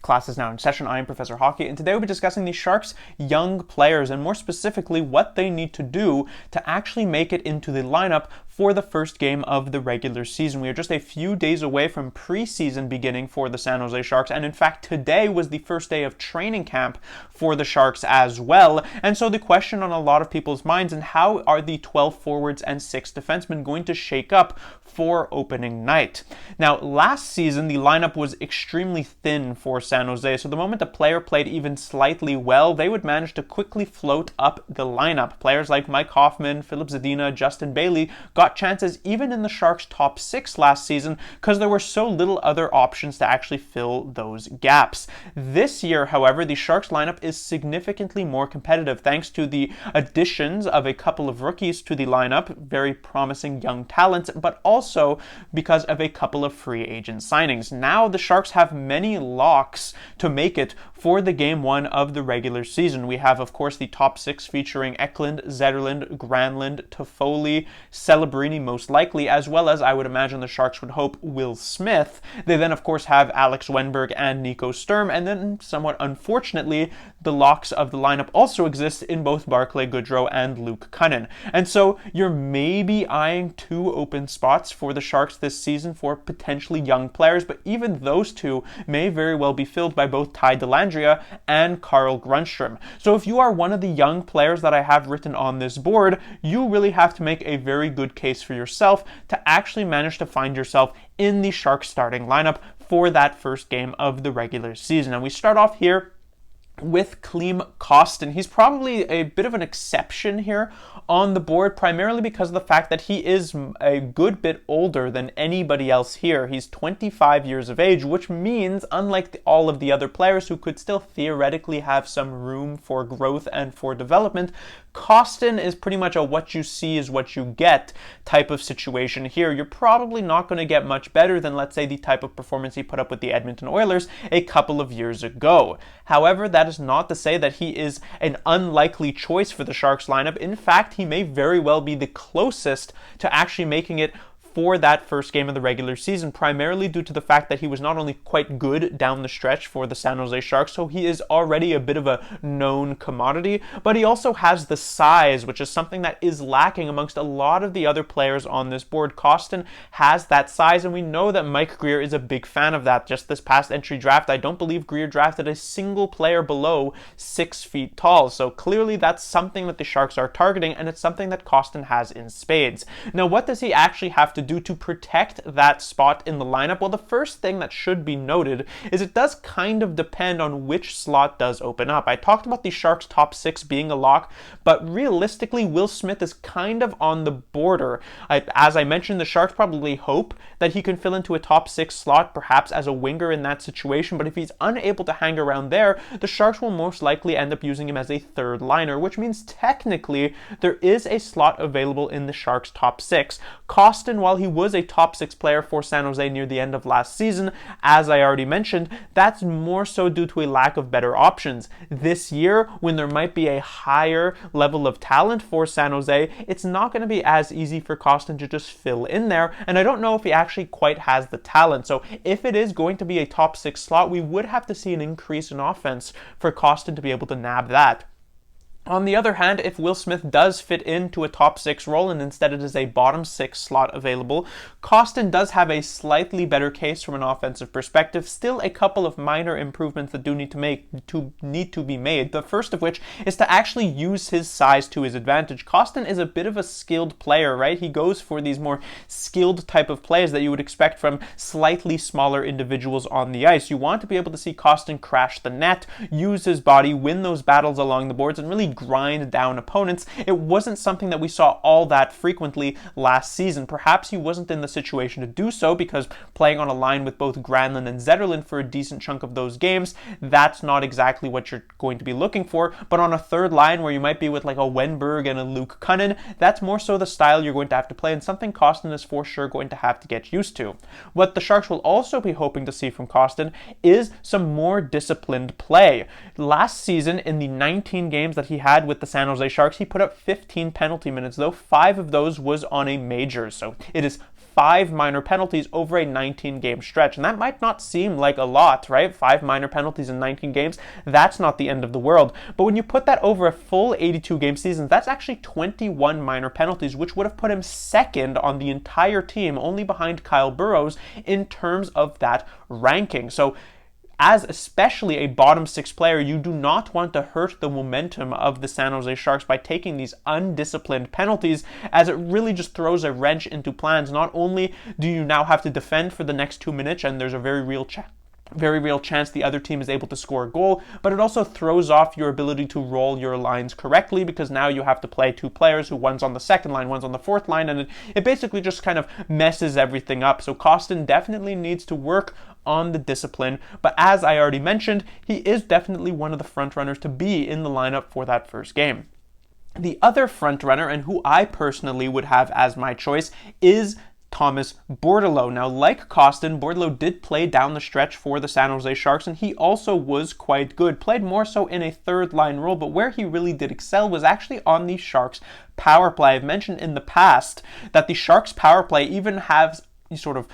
Class is now in session. I am Professor Hockey, and today we'll be discussing the Sharks' young players, and more specifically, what they need to do to actually make it into the lineup for the first game of the regular season. We are just a few days away from preseason beginning for the San Jose Sharks, and in fact, today was the first day of training camp for the Sharks as well. And so the question on a lot of people's minds, and how are the 12 forwards and 6 defensemen going to shake up for opening night? Now, last season, the lineup was extremely thin for San Jose, so the moment a player played even slightly well, they would manage to quickly float up the lineup. Players like Mike Hoffman, Philip Zadina, Justin Bailey got chances even in the Sharks' top 6 last season because there were so little other options to actually fill those gaps. This year, however, the Sharks lineup is significantly more competitive thanks to the additions of a couple of rookies to the lineup, very promising young talents, but also because of a couple of free agent signings. Now the Sharks have many locks to make it for the game 1 of the regular season. We have, of course, the top 6 featuring Eklund, Zetterlund, Granlund, Toffoli, Celebrini most likely, as well as, I would imagine the Sharks would hope, Will Smith. They then, of course, have Alex Wennberg and Nico Sturm, and then, somewhat unfortunately, the locks of the lineup also exist in both Barclay Goodrow and Luca Cagnoni. And so you're maybe eyeing 2 open spots for the Sharks this season for potentially young players, but even those 2 may very well be filled by both Ty Dellandrea and Carl Grundstrom. So if you are one of the young players that I have written on this board, you really have to make a very good case for yourself to actually manage to find yourself in the Sharks starting lineup for that first game of the regular season. And we start off here with Klim Kostin. He's probably a bit of an exception here on the board, primarily because of the fact that he is a good bit older than anybody else here. He's 25 years of age, which means, unlike all of the other players who could still theoretically have some room for growth and for development, Kostin is pretty much a what you see is what you get type of situation here. You're probably not going to get much better than, let's say, the type of performance he put up with the Edmonton Oilers a couple of years ago. However, that is not to say that he is an unlikely choice for the Sharks lineup. In fact, he may very well be the closest to actually making it for that first game of the regular season, primarily due to the fact that he was not only quite good down the stretch for the San Jose Sharks, so he is already a bit of a known commodity, but he also has the size, which is something that is lacking amongst a lot of the other players on this board. Kostin has that size, and we know that Mike Grier is a big fan of that. Just this past entry draft, I don't believe Grier drafted a single player below 6 feet tall, so clearly that's something that the Sharks are targeting, and it's something that Kostin has in spades. Now, what does he actually have to do to protect that spot in the lineup? Well, the first thing that should be noted is it does kind of depend on which slot does open up. I talked about the Sharks' top 6 being a lock, but realistically, Will Smith is kind of on the border. As I mentioned, the Sharks probably hope that he can fill into a top 6 slot, perhaps as a winger in that situation, but if he's unable to hang around there, the Sharks will most likely end up using him as a third liner, which means technically there is a slot available in the Sharks' top 6. Kostin, while he was a top 6 player for San Jose near the end of last season, as I already mentioned, that's more so due to a lack of better options. This year, when there might be a higher level of talent for San Jose, it's not going to be as easy for Kostin to just fill in there, and I don't know if he actually quite has the talent. So if it is going to be a top 6 slot, we would have to see an increase in offense for Kostin to be able to nab that. On the other hand, if Will Smith does fit into a top 6 role and instead it is a bottom 6 slot available, Kostin does have a slightly better case from an offensive perspective. Still a couple of minor improvements that do need to be made. The first of which is to actually use his size to his advantage. Kostin is a bit of a skilled player, right? He goes for these more skilled type of plays that you would expect from slightly smaller individuals on the ice. You want to be able to see Kostin crash the net, use his body, win those battles along the boards, and really grind down opponents. It wasn't something that we saw all that frequently last season. Perhaps he wasn't in the situation to do so because playing on a line with both Granlund and Zetterlund for a decent chunk of those games, that's not exactly what you're going to be looking for. But on a third line where you might be with like a Wennberg and a Luca Cagnoni, that's more so the style you're going to have to play and something Kostin is for sure going to have to get used to. What the Sharks will also be hoping to see from Kostin is some more disciplined play. Last season, in the 19 games that he had with the San Jose Sharks, he put up 15 penalty minutes, though 5 of those was on a major. So it is 5 minor penalties over a 19-game stretch. And that might not seem like a lot, right? 5 minor penalties in 19 games, that's not the end of the world. But when you put that over a full 82-game season, that's actually 21 minor penalties, which would have put him second on the entire team, only behind Kyle Burrows in terms of that ranking. So as especially a bottom six player, you do not want to hurt the momentum of the San Jose Sharks by taking these undisciplined penalties, as it really just throws a wrench into plans. Not only do you now have to defend for the next 2 minutes, and there's a very real chance the other team is able to score a goal, but it also throws off your ability to roll your lines correctly, because now you have to play 2 players who one's on the second line, one's on the fourth line, and it basically just kind of messes everything up. So Kostin definitely needs to work on the discipline, but as I already mentioned, he is definitely one of the front runners to be in the lineup for that first game. The other front runner, and who I personally would have as my choice, is Thomas Bordeleau. Now, like Kostin, Bordeleau did play down the stretch for the San Jose Sharks, and he also was quite good. Played more so in a third-line role, but where he really did excel was actually on the Sharks' power play. I've mentioned in the past that the Sharks' power play even has sort of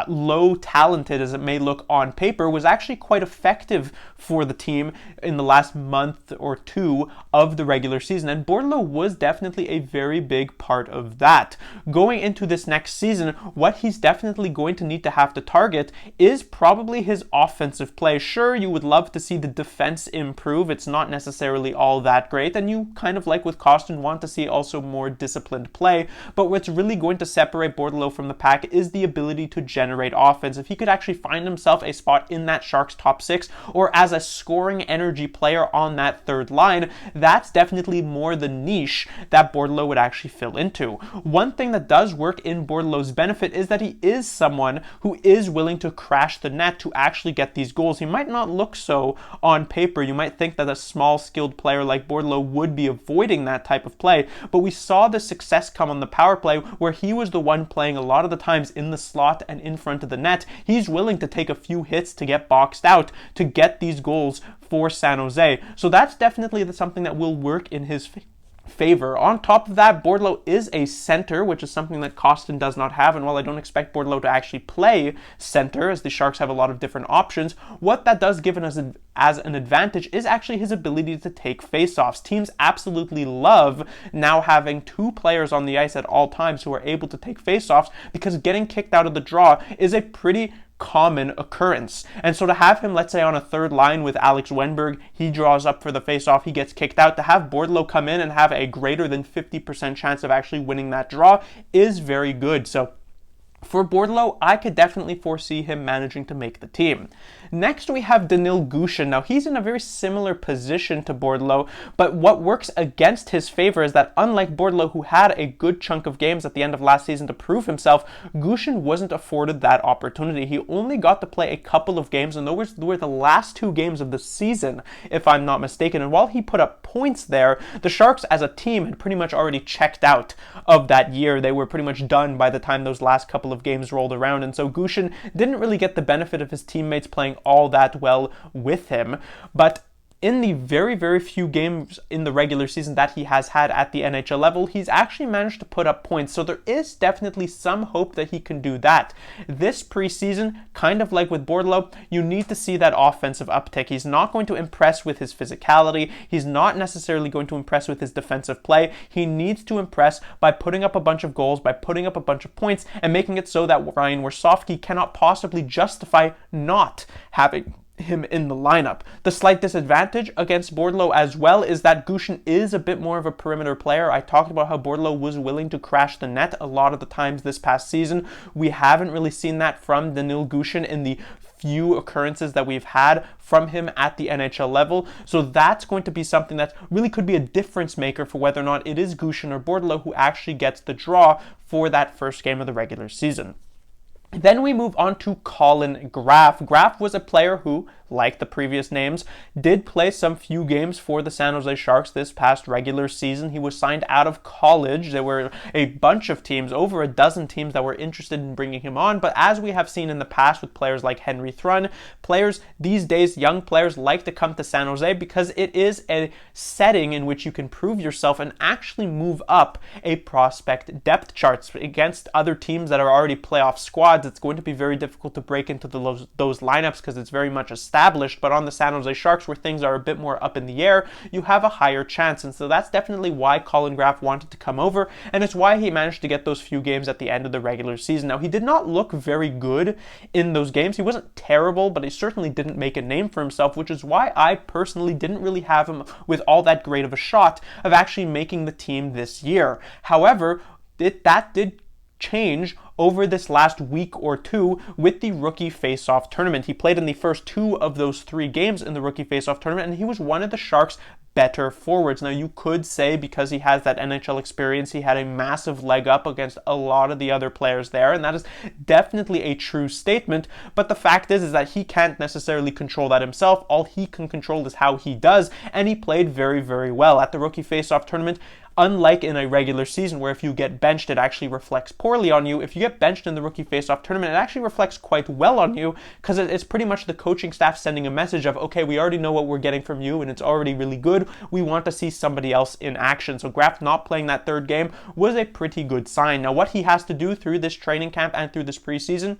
low talented as it may look on paper, was actually quite effective for the team in the last month or two of the regular season, and Bordeleau was definitely a very big part of that. Going into this next season, what he's definitely going to need to have to target is probably his offensive play. Sure, you would love to see the defense improve. It's not necessarily all that great, and you kind of, like with Kostin, want to see also more disciplined play, but what's really going to separate Bordeleau from the pack is the ability to generate offense. If he could actually find himself a spot in that Sharks top 6, or as a scoring energy player on that third line, that's definitely more the niche that Bordeleau would actually fill into. One thing that does work in Bordeleau's benefit is that he is someone who is willing to crash the net to actually get these goals. He might not look so on paper. You might think that a small skilled player like Bordeleau would be avoiding that type of play, but we saw the success come on the power play where he was the one playing a lot of the times in the slot and in front of the net. He's willing to take a few hits to get boxed out to get these goals for San Jose. So that's definitely something that will work in his favor. On top of that, Bordeleau is a center, which is something that Kostin does not have, and while I don't expect Bordeleau to actually play center, as the Sharks have a lot of different options, what that does give us as an advantage is actually his ability to take faceoffs. Teams absolutely love now having 2 players on the ice at all times who are able to take faceoffs, because getting kicked out of the draw is a pretty common occurrence. And so to have him, let's say, on a third line with Alex Wennberg, he draws up for the faceoff, he gets kicked out, to have Bordeleau come in and have a greater than 50% chance of actually winning that draw is very good. So for Bordeleau, I could definitely foresee him managing to make the team. Next, we have Danil Gushchin. Now, he's in a very similar position to Bordeleau, but what works against his favor is that, unlike Bordeleau, who had a good chunk of games at the end of last season to prove himself, Gushchin wasn't afforded that opportunity. He only got to play a couple of games, and those were the last 2 games of the season, if I'm not mistaken. And while he put up points there, the Sharks as a team had pretty much already checked out of that year. They were pretty much done by the time those last couple of games rolled around, and so Gushchin didn't really get the benefit of his teammates playing all that well with him. But in the very, very few games in the regular season that he has had at the NHL level, he's actually managed to put up points. So there is definitely some hope that he can do that. This preseason, kind of like with Bordeleau, you need to see that offensive uptick. He's not going to impress with his physicality. He's not necessarily going to impress with his defensive play. He needs to impress by putting up a bunch of goals, by putting up a bunch of points, and making it so that Ryan Wersofsky cannot possibly justify not having him in the lineup. The slight disadvantage against Bordeleau as well is that Gushchin is a bit more of a perimeter player. I talked about how Bordeleau was willing to crash the net a lot of the times this past season. We haven't really seen that from Danil Gushchin in the few occurrences that we've had from him at the NHL level. So that's going to be something that really could be a difference maker for whether or not it is Gushchin or Bordeleau who actually gets the draw for that first game of the regular season. Then we move on to Colin Graf. Graf was a player who, like the previous names, did play some few games for the San Jose Sharks this past regular season. He was signed out of college. There were a bunch of teams, over a dozen teams, that were interested in bringing him on, but as we have seen in the past with players like Henry Thrun, players these days, young players, like to come to San Jose because it is a setting in which you can prove yourself and actually move up a prospect depth charts. Against other teams that are already playoff squads, it's going to be very difficult to break into those lineups because it's very much established, but on the San Jose Sharks, where things are a bit more up in the air, you have a higher chance, and so that's definitely why Colin Graf wanted to come over, and it's why he managed to get those few games at the end of the regular season. Now, he did not look very good in those games. He wasn't terrible, but he certainly didn't make a name for himself, which is why I personally didn't really have him with all that great of a shot of actually making the team this year. However, that did change over this last week or two with the rookie face-off tournament. He played in the first 2 of those 3 games in the rookie face-off tournament, and he was one of the Sharks' better forwards. Now, you could say because he has that NHL experience, he had a massive leg up against a lot of the other players there, and that is definitely a true statement, but the fact is that he can't necessarily control that himself. All he can control is how he does, and he played very, very well at the rookie face-off tournament. Unlike in a regular season where if you get benched, it actually reflects poorly on you, if you get benched in the rookie face-off tournament, it actually reflects quite well on you because it's pretty much the coaching staff sending a message of, okay, we already know what we're getting from you and it's already really good. We want to see somebody else in action. So Graf not playing that 3rd game was a pretty good sign. Now, what he has to do through this training camp and through this preseason,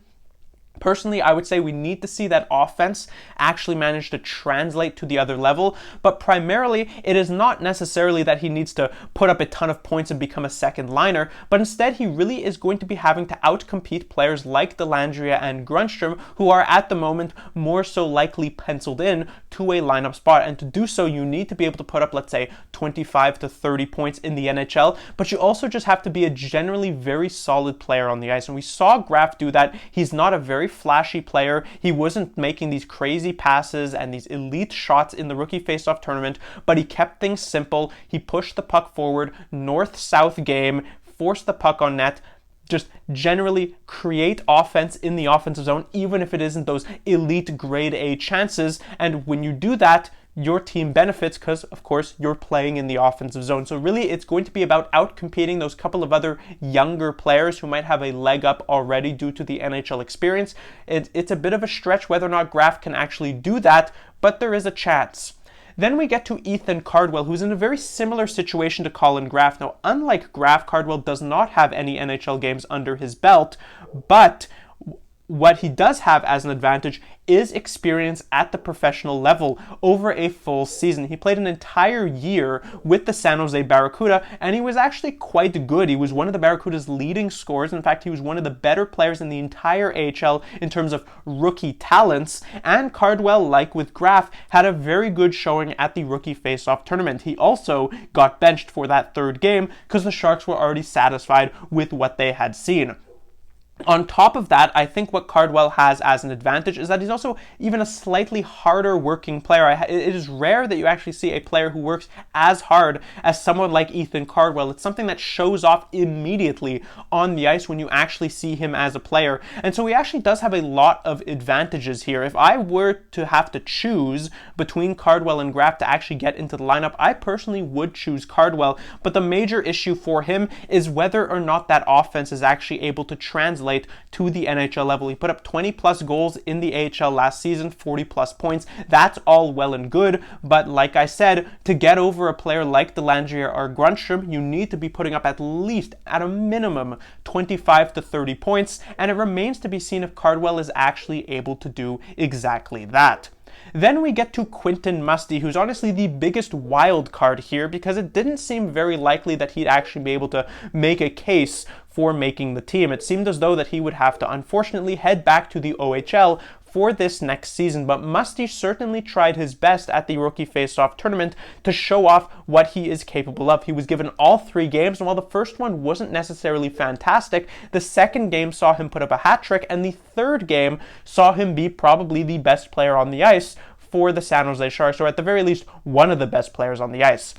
personally, I would say we need to see that offense actually manage to translate to the other level, but primarily it is not necessarily that he needs to put up a ton of points and become a second liner, but instead he really is going to be having to outcompete players like Dellandrea and Grundstrom, who are at the moment more so likely penciled in to a lineup spot, and to do so you need to be able to put up, let's say, 25 to 30 points in the NHL, but you also just have to be a generally very solid player on the ice, and we saw Graf do that. He's not a very flashy player. He wasn't making these crazy passes and these elite shots in the rookie face-off tournament, but he kept things simple. He pushed the puck forward, north-south game, forced the puck on net, just generally create offense in the offensive zone, even if it isn't those elite grade A chances. And when you do that, your team benefits because, of course, you're playing in the offensive zone. So really, it's going to be about outcompeting those couple of other younger players who might have a leg up already due to the NHL experience. It's a bit of a stretch whether or not Graf can actually do that, but there is a chance. Then we get to Ethan Cardwell, who's in a very similar situation to Colin Graf. Now, unlike Graf, Cardwell does not have any NHL games under his belt, but what he does have as an advantage is experience at the professional level over a full season. He played an entire year with the San Jose Barracuda, and he was actually quite good. He was one of the Barracuda's leading scorers. In fact, he was one of the better players in the entire AHL in terms of rookie talents, and Cardwell, like with Graf, had a very good showing at the rookie face-off tournament. He also got benched for that 3rd game because the Sharks were already satisfied with what they had seen. On top of that, I think what Cardwell has as an advantage is that he's also even a slightly harder working player. It is rare that you actually see a player who works as hard as someone like Ethan Cardwell. It's something that shows off immediately on the ice when you actually see him as a player. And so he actually does have a lot of advantages here. If I were to have to choose between Cardwell and Graf to actually get into the lineup, I personally would choose Cardwell. But the major issue for him is whether or not that offense is actually able to translate to the NHL level. He put up 20 plus goals in the AHL last season, 40 plus points. That's all well and good, but like I said, to get over a player like Dellandrea or Grundstrom, you need to be putting up at least, at a minimum, 25 to 30 points, and it remains to be seen if Cardwell is actually able to do exactly that. Then we get to Quentin Musty, who's honestly the biggest wild card here because it didn't seem very likely that he'd actually be able to make a case for making the team. It seemed as though that he would have to unfortunately head back to the OHL for this next season, but Musty certainly tried his best at the rookie face-off tournament to show off what he is capable of. He was given all 3 games, and while the first one wasn't necessarily fantastic, the second game saw him put up a hat trick, and the 3rd game saw him be probably the best player on the ice for the San Jose Sharks, or at the very least, one of the best players on the ice.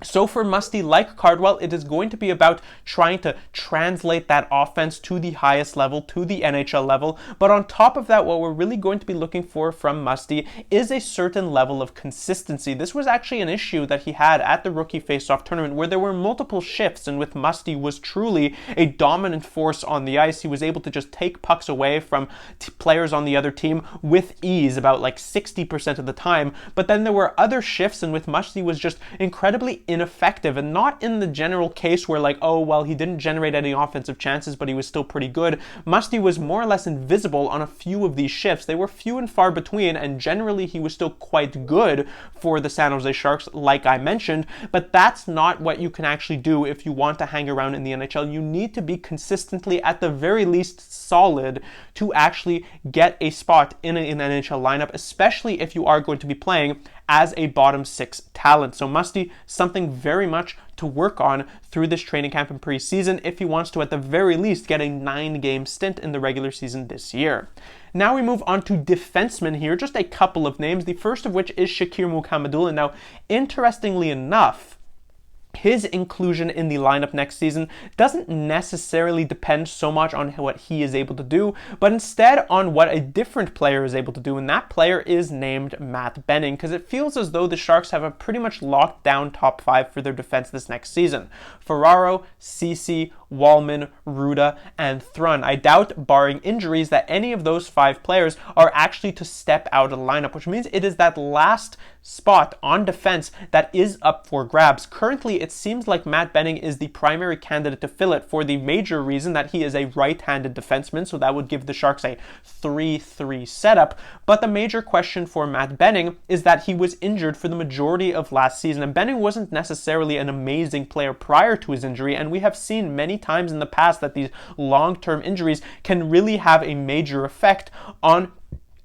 So for Musty, like Cardwell, it is going to be about trying to translate that offense to the highest level, to the NHL level. But on top of that, what we're really going to be looking for from Musty is a certain level of consistency. This was actually an issue that he had at the Rookie Faceoff tournament, where there were multiple shifts, and with Musty was truly a dominant force on the ice. He was able to just take pucks away from players on the other team with ease, about like 60% of the time. But then there were other shifts, and with Musty was just incredibly ineffective, and not in the general case where like, oh, well, he didn't generate any offensive chances, but he was still pretty good. Musty was more or less invisible on a few of these shifts. They were few and far between, and generally he was still quite good for the San Jose Sharks, like I mentioned, but that's not what you can actually do if you want to hang around in the NHL. You need to be consistently, at the very least, solid to actually get a spot in an NHL lineup, especially if you are going to be playing as a bottom six talent. So Musty, something very much to work on through this training camp and preseason if he wants to at the very least get a 9-game stint in the regular season this year. Now we move on to defensemen here, just a couple of names, the first of which is Shakir Mukhamadullin. Now, interestingly enough, his inclusion in the lineup next season doesn't necessarily depend so much on what he is able to do, but instead on what a different player is able to do, and that player is named Matt Benning, because it feels as though the Sharks have a pretty much locked down top 5 for their defense this next season. Ferraro, Ceci, Wallman, Ruda, and Thrun. I doubt, barring injuries, that any of those 5 players are actually to step out of the lineup, which means it is that last spot on defense that is up for grabs. Currently, it seems like Matt Benning is the primary candidate to fill it, for the major reason that he is a right-handed defenseman, so that would give the Sharks a 3-3 setup. But the major question for Matt Benning is that he was injured for the majority of last season, and Benning wasn't necessarily an amazing player prior to his injury, and we have seen many times in the past that these long-term injuries can really have a major effect on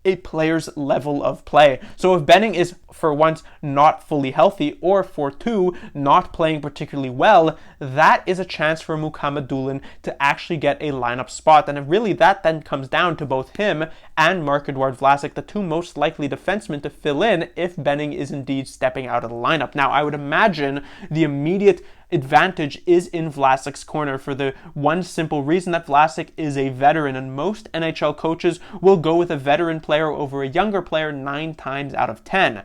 a player's level of play. So if Benning is, for once, not fully healthy, or for 2, not playing particularly well, that is a chance for Mukhamadullin to actually get a lineup spot. And really that then comes down to both him and Marc-Edouard Vlasic, the 2 most likely defensemen to fill in if Benning is indeed stepping out of the lineup. Now, I would imagine the immediate advantage is in Vlasic's corner, for the one simple reason that Vlasic is a veteran, and most NHL coaches will go with a veteran player over a younger player 9 times out of 10.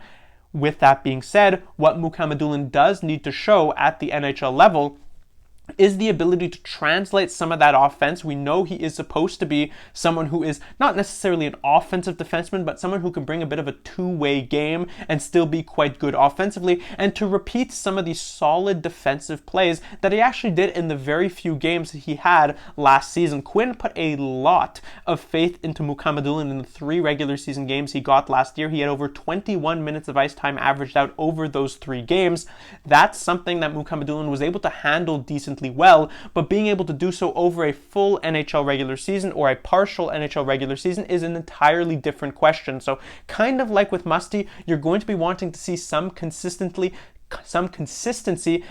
With that being said, what Mukhamadullin does need to show at the NHL level is the ability to translate some of that offense. We know he is supposed to be someone who is not necessarily an offensive defenseman, but someone who can bring a bit of a two-way game and still be quite good offensively, and to repeat some of these solid defensive plays that he actually did in the very few games that he had last season. Quinn put a lot of faith into Mukhamadullin in the 3 regular season games he got last year. He had over 21 minutes of ice time averaged out over those 3 games. That's something that Mukhamadullin was able to handle decently well, but being able to do so over a full NHL regular season or a partial NHL regular season is an entirely different question. So kind of like with Musty, you're going to be wanting to see some consistency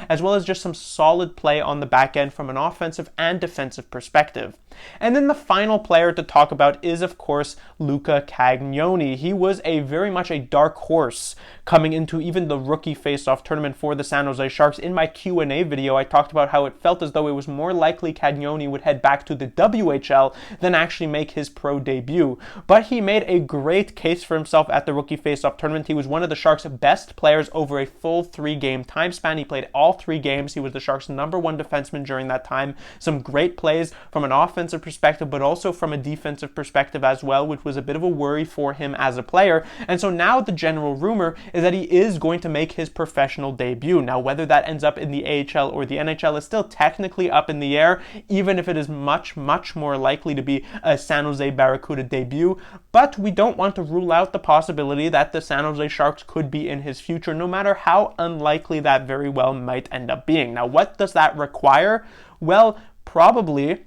as well as just some solid play on the back end from an offensive and defensive perspective. And then the final player to talk about is, of course, Luca Cagnoni. He was very much a dark horse coming into even the Rookie Faceoff tournament for the San Jose Sharks. In my Q&A video, I talked about how it felt as though it was more likely Cagnoni would head back to the WHL than actually make his pro debut. But he made a great case for himself at the Rookie Faceoff tournament. He was one of the Sharks' best players over a full 3-game time span. He played all 3 games. He was the Sharks' #1 defenseman during that time. Some great plays from an offensive perspective, but also from a defensive perspective as well, which was a bit of a worry for him as a player. And so now the general rumor is that he is going to make his professional debut. Now, whether that ends up in the AHL or the NHL is still technically up in the air, even if it is much, much more likely to be a San Jose Barracuda debut. But we don't want to rule out the possibility that the San Jose Sharks could be in his future, no matter how unlikely that very well might end up being. Now, what does that require? Well, probably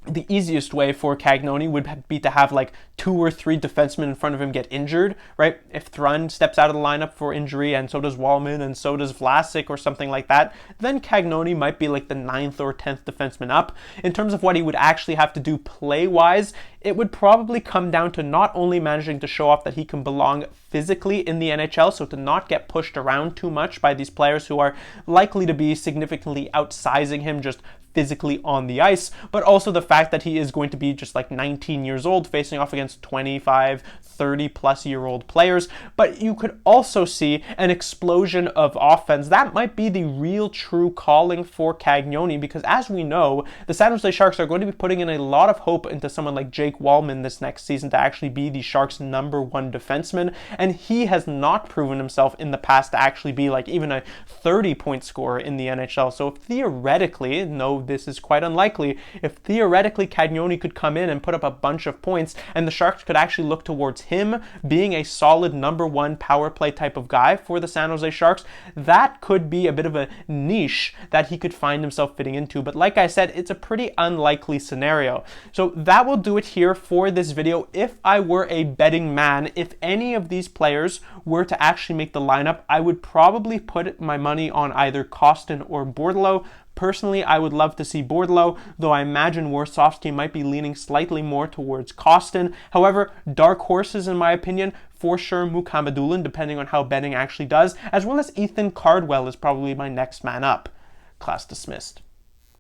the easiest way for Cagnoni would be to have like 2 or 3 defensemen in front of him get injured, right? If Thrun steps out of the lineup for injury and so does Wallman and so does Vlasic or something like that, then Cagnoni might be like the 9th or 10th defenseman up. In terms of what he would actually have to do play-wise, it would probably come down to not only managing to show off that he can belong physically in the NHL, so to not get pushed around too much by these players who are likely to be significantly outsizing him just physically on the ice, but also the fact that he is going to be just like 19 years old facing off against 25, 30 plus year old players. But you could also see an explosion of offense. That might be the real true calling for Cagnoni, because as we know, the San Jose Sharks are going to be putting in a lot of hope into someone like Jake Wallman this next season to actually be the Sharks' #1 defenseman, and he has not proven himself in the past to actually be like even a 30-point scorer in the NHL. So theoretically, no, this is quite unlikely, if theoretically Cagnoni could come in and put up a bunch of points and the Sharks could actually look towards him being a solid #1 power play type of guy for the San Jose Sharks, that could be a bit of a niche that he could find himself fitting into. But like I said, it's a pretty unlikely scenario. So that will do it here for this video. If I were a betting man, if any of these players were to actually make the lineup, I would probably put my money on either Kostin or Bordeleau. Personally, I would love to see Bordeleau, though I imagine Warsofsky might be leaning slightly more towards Kostin. However, dark horses, in my opinion, for sure Mukhamadullin, depending on how betting actually does, as well as Ethan Cardwell is probably my next man up. Class dismissed.